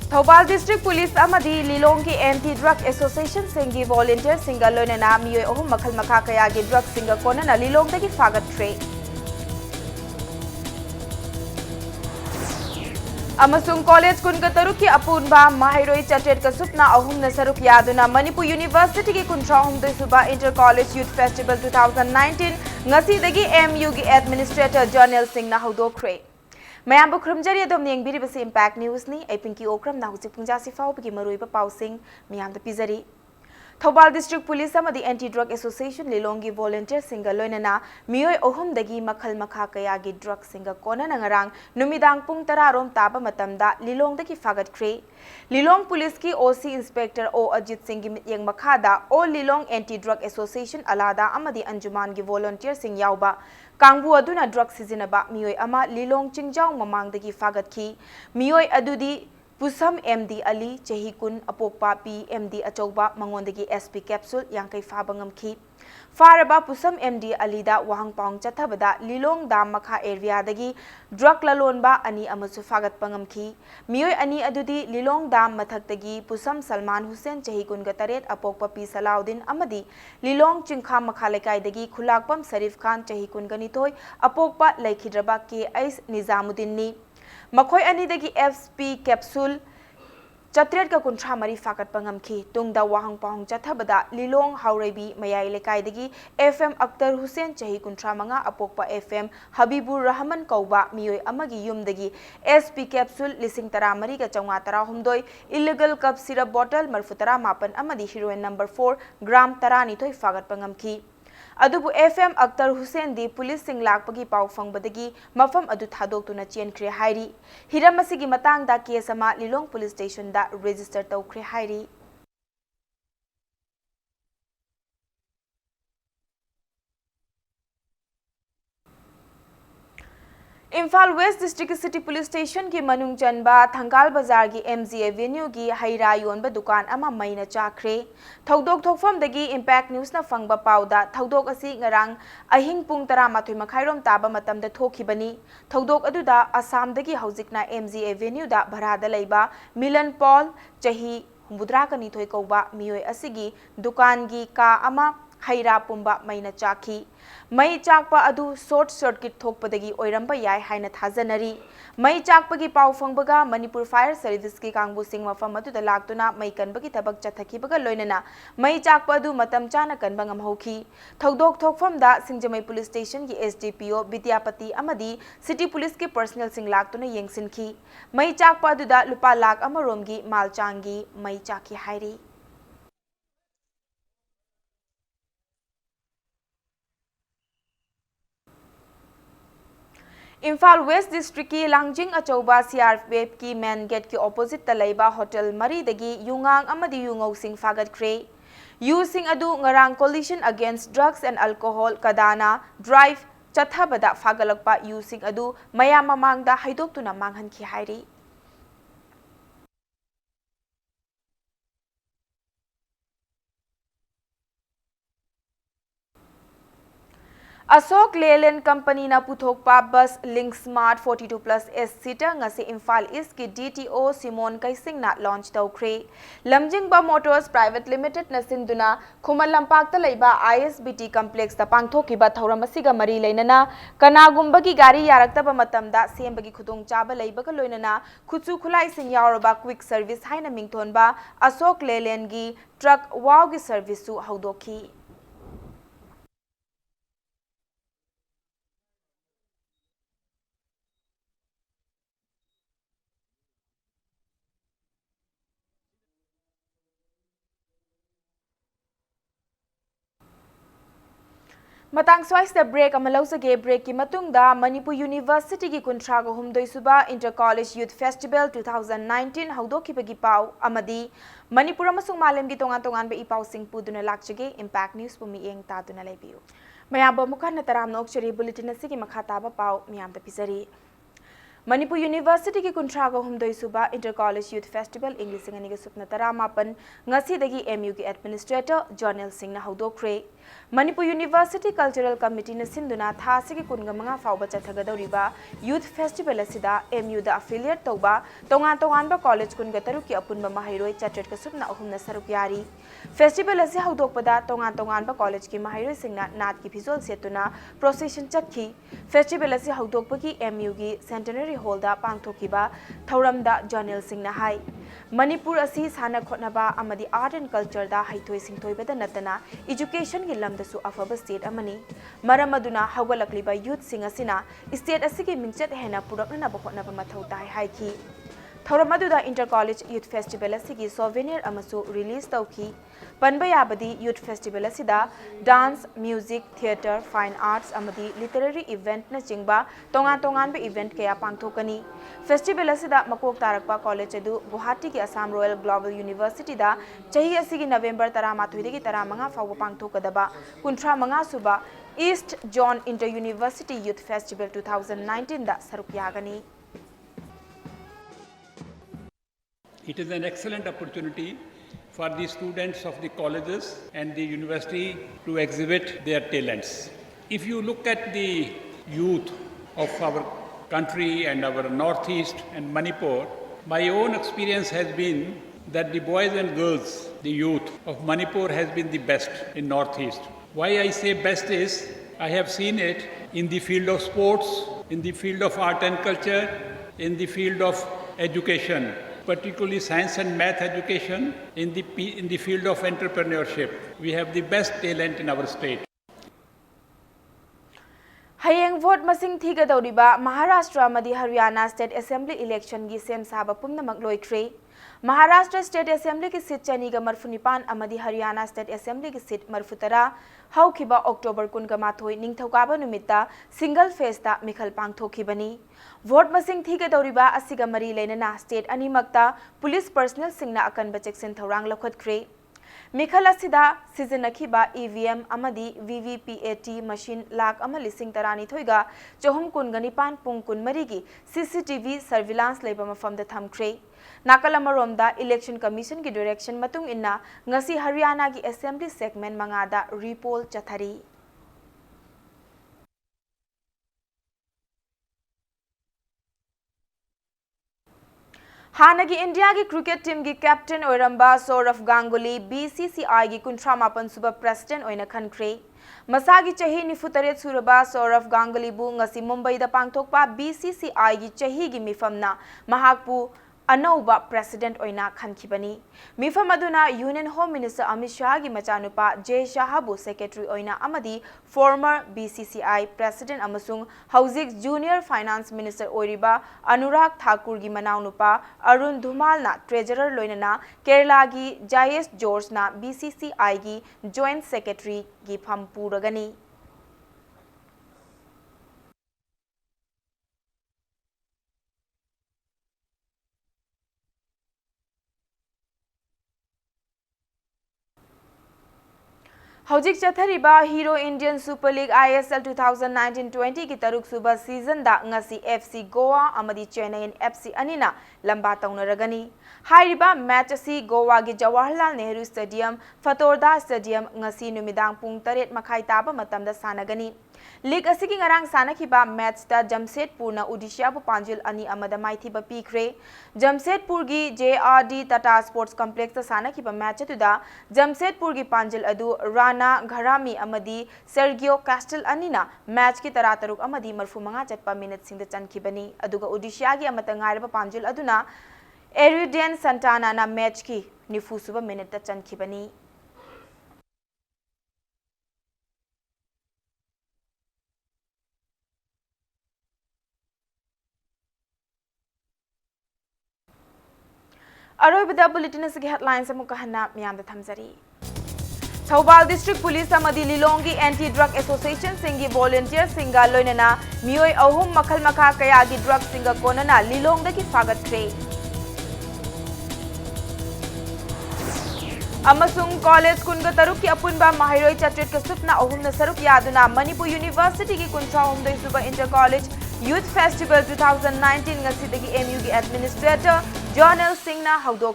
Thobal District Police amadi Lilong ki Anti-Drug Association singi volunteer singa loinana miyoi ahum makhal makha kaya gi drug singa konana Lilong dagi fagatkhre. Amasung college kunga taruk ki apunba mahairoi chatret ka supna ahum na saruk yaduna Manipur University ki kuntra humdoi suba Inter College Youth Festival 2019 ngasi dagi MU ki Administrator General Singh na haudokre. Mayam Bukrumjari Adom Yangbiri Basi Impact News ni Pinky Okram Nahusi Punjasi Fau Piki Maruiba Pausing Mayam the Pizari. Thobal District Police amadi Anti-Drug Association Lilongi Volunteer Singa Loinana Miyoi Ohum Dagi Makhal Makha Kayagi Drug Singa Kona Nangarang Numidang Pung Tararom Taba Matamda Lilong Dagi Fagat Kre. Lilong Police ki OC Inspector O Ajit Singh Yang Makhada O Lilong Anti-Drug Association Alada amadi Anjuman gi Volunteer Sing Yauba Kangbu aduna drug sizinaba miyoi ama Lilong Chingjau mamangdagi fagatki miyoi adudi Pusam MD Ali Chehikun Apokpa PMD Achauba Mangondagi SP capsule Yankai Fabangamki Faraba Pusam MD Ali da Wahang Pong Chatabada Lilong Dam Makha area dagi drug lalonba ani amasu fagat pangamki miyoi ani adudi Lilong Dam Mathaktagi Pusam Salman Hussein Chehikun Gataret Apokpa P Salaudin amadi Lilong Chingkha Makha Lekai dagi Khulakpam Sarif Khan Chehikun Ganitoi Apokpa Laikhidraba K Ais Nizamuddin ni Makhoi ani dagi FP capsule Chatret ka kuntra mari fakat pangamki tungda wahang pahong chathabada Lilong Haurebi Mayai Lekai dagi FM Akhtar Hussein Chahi kuntra manga apokpa FM Habibur Rahman Kauba miyoi amagi yum dagi SP capsule lising tara mari ka changwa tara humdoi illegal cup syrup bottle marfutara mapan amadi heroin number 4 gram tara nithoi fagat pangamki Adubu FM Akhtar Hussein di police sing lakpagi pau fangbadagi mafam adu thadokuna chenkre hairi hiramasigi matangda case ama Lilong police station da register tawkre hairi Imphal West District City Police Station ki manung chanba Thangal Bazar ki MG Avenue ki haira yonba dukan ama maina chakre thaudok thokfam dagi Impact News na fangba pauda thaudok asi ngarang ahing pung 12 makhairom taba matamda thokibani thaudok aduda Assam dagi haujikna MG Avenue da bharada leiba Milan Paul chahi humudra ka nithoi kauba miyoi asigi dukan gi ka ama haira pumba maina chakhi Mai chakpa adu short circuit thokpadagi oiramba yai haina thajanari mai chakpagi pau phangbaga Manipur Fire Service ki kangbu sing mafam adu da laktuna mai kanbagi tabak chathakibaga loinana mai chakpa adu matam chana kanba ngamhauki thaudok thokfam da Singjamai Police Station ki SDPO Vidyapati amadi City Police ki personnel sing laktuna yengsinki mai chakpa adu da lupa lakh amaromgi malchangi mai chaki hairi Imphal West District ki Langjing Achauba CRPF ki main gate ki opposite talaiba hotel mari dagi yungang amadi yungau sing fagat kre using adu ngarang coalition against drugs and alcohol kadana drive chathabada fagalakpa using adu maya mamangda haidoktuna manghan ki hairi Asok Leyland Company na puthokpa bus Link Smart 42 Plus S seater ngasi Imphal East ki DTO Simon Kaising na launch tawkre Lamjing ba Motors Private Limited na sinduna Khumal Lampak ta leiba ISBT complex ta pangthokiba thauram asiga mari leinana kanagumbagi gari yaraktaba matamda sembagi khudong chaba leibaga loinana khuchu khulai sing yauraba quick service haina mingthonba Asok Leyland gi truck wow gi service su haudokhi Matang swice the break amalawsage break ki matungda Manipur University ki kuntraga humdoi suba Inter College Youth Festival 2019 haudokibagi pau amadi Manipur amasung malem gi tongan ba ipau sing puduna lakchage Impact News pumieng taduna leibiu mayamba mukhan na taram nok cheri bulletin asigi makhata ba pau miyam da pisari Manipur University ki kuntraga humdoi suba Inter College Youth Festival English ngani ga supna tara mapan ngasi dagi MU ki administrator Jonel Singh na haudokre Manipur University Cultural Committee na sinduna tha sigi kunga manga fauba chathagadoriba Youth Festival asida MU da affiliate tauba tongan ba college kunga taru ki apunba mahairoi chatret ka supna ahum na saruk yari Festival asi haudokpada tongan ba college ki mahairoi singna nat ki visual setuna procession chatki Festival asi haudokpa ki MU ki centenary hall da pangthokiba thauramda Jonel Singh na hai Manipur asi sana khotnaba amadi art and culture da haithoi singthoi bada natana education gi lamda su afaba state amani maram aduna hawalakliba youth sing asina state asigi mingchat hena purakna ba khotnaba mathau tai haiki Thauramadu Inter College Youth Festival asigi souvenir amasu release tauki Panbayabadi Youth Festival asida dance, music, theatre, fine arts amadi literary event na jingba tongan ba event kaya pangthokani Festival asida makok tarakpa college edu Guwahati ki Assam Royal Global University da chahi asigi November 13 gi 15 fawba pangthokadaba kunthra manga suba East John Inter University Youth Festival 2019 da saruk yagani It is an excellent opportunity for the students of the colleges and the university to exhibit their talents. If you look at the youth of our country and our northeast and Manipur, my own experience has been that the boys and girls, the youth of Manipur has been the best in northeast. Why I say best is, I have seen it in the field of sports, in the field of art and culture, in the field of education, particularly science and math education, in the field of entrepreneurship. We have the best talent in our state. Hayeng vote masing thiga dauriba Maharashtra madi Haryana State Assembly election gi sem saba pumna magloikre Maharashtra State Assembly ki seat chani ga marfunipan amadi Haryana State Assembly ki seat marfutara haukiba October kun ga mathoi ningthokaba numita single phase ta mikhal pangthokibani vote masing thiga dauriba asiga mari leinana state animakta police personnel singna akan bacheksen thorang lakhatkre Mikhal asida sizinakhiba EVM amadi VVPAT machine lakh ama lising tarani thoiga chohum kun ganipan pung kun marigi CCTV surveillance leiba mafamda thamkre Nakalamaromda election commission ki direction matung inna ngasi Haryana ki assembly segment mangada repoll chathari Hanagi India ki cricket team ki captain Oiramba Sourav Ganguly BCCI ki kuntramapan suba president oina khankre Masagi chahi nifutaret suraba Sourav Ganguly bu ngasi Mumbai da pangthokpa BCCI ki chahi gi mifamna mahakpu Anauba president oina khankhibani mifam aduna Union Home Minister Amit Shah gi machanupa Jay Shah bu secretary oina amadi former BCCI president amasung hauzik junior finance minister oiriba Anurag Thakur gi manaunupa Arun Dhumal na treasurer loinana Kerala gi Jayes George na BCCI gi joint secretary gi phampuragani Hojik chathariba Hero Indian Super League ISL 2019-20 ki taruk suba season da ngasi FC Goa amadi Chennai FC anina lamba taunaragani hairiba match asi Goa gi Jawaharlal Nehru Stadium Fatorda Stadium ngasi numidang pung 8 makhai taba matamda sanagani League asigi ngarang sanakhiba match ta Jamshedpur na Odisha bu Panjil ani amada maithiba pikre Jamshedpur gi JRD Tata Sports Complex ta sanakhiba match tuda Jamshedpur gi Panjil adu Rana Gharami amadi Sergio Castel anina match ki tarataruk amadi marfu manga chatpa minute singda chankhibani aduga Odisha gi amata ngairba Panjil aduna Eridian Santana na match ki nifusuba minute ta chankhibani Aroibada bulletin asigi headlines amuka hanna miyamda thamjari Thoubal District Police amadi Lilongi Anti-Drug Association singi volunteer singa loinana miyoi ahum makhal makha kaya gi drug singa konana Lilongda ki fagatkhre Amasung college kunga taruk ki apunba mahairoi chatret ka supna ahum na saruk yaduna Manipur University ki kuncha humdoi suba inter college Youth Festival 2019 ngasidi MU gi Administrator Jonel Singh na haudo